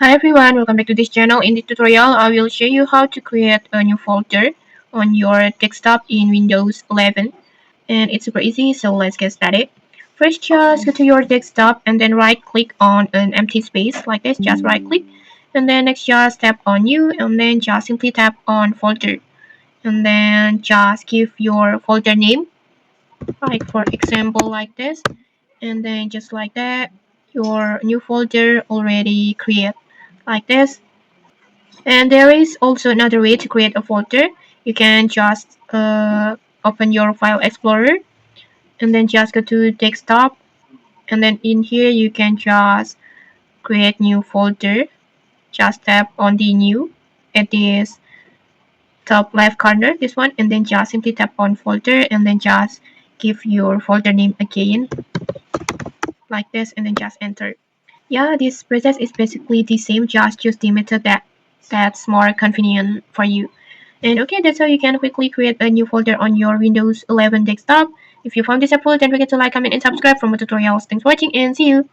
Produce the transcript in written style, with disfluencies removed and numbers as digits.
Hi everyone, welcome back to this channel. In this tutorial, I will show you how to create a new folder on your desktop in Windows 11. And it's super easy, so let's get started. First, just go to your desktop and then right click on an empty space like this, just right click. And then next just tap on new and then just simply tap on folder. And then just give your folder name, like for example like this. And then just like that, your new folder already create like this. And there is also another way to create a folder. You can just open your file explorer and then just go to desktop, and then in here you can just create new folder. Just tap on the new at this top left corner, this one, and then just simply tap on folder and then just give your folder name again like this and then just enter. Yeah, this process is basically the same, just choose the method that's more convenient for you. And okay, that's how you can quickly create a new folder on your Windows 11 desktop. If you found this helpful, don't forget to like, comment, and subscribe for more tutorials. Thanks for watching and see you!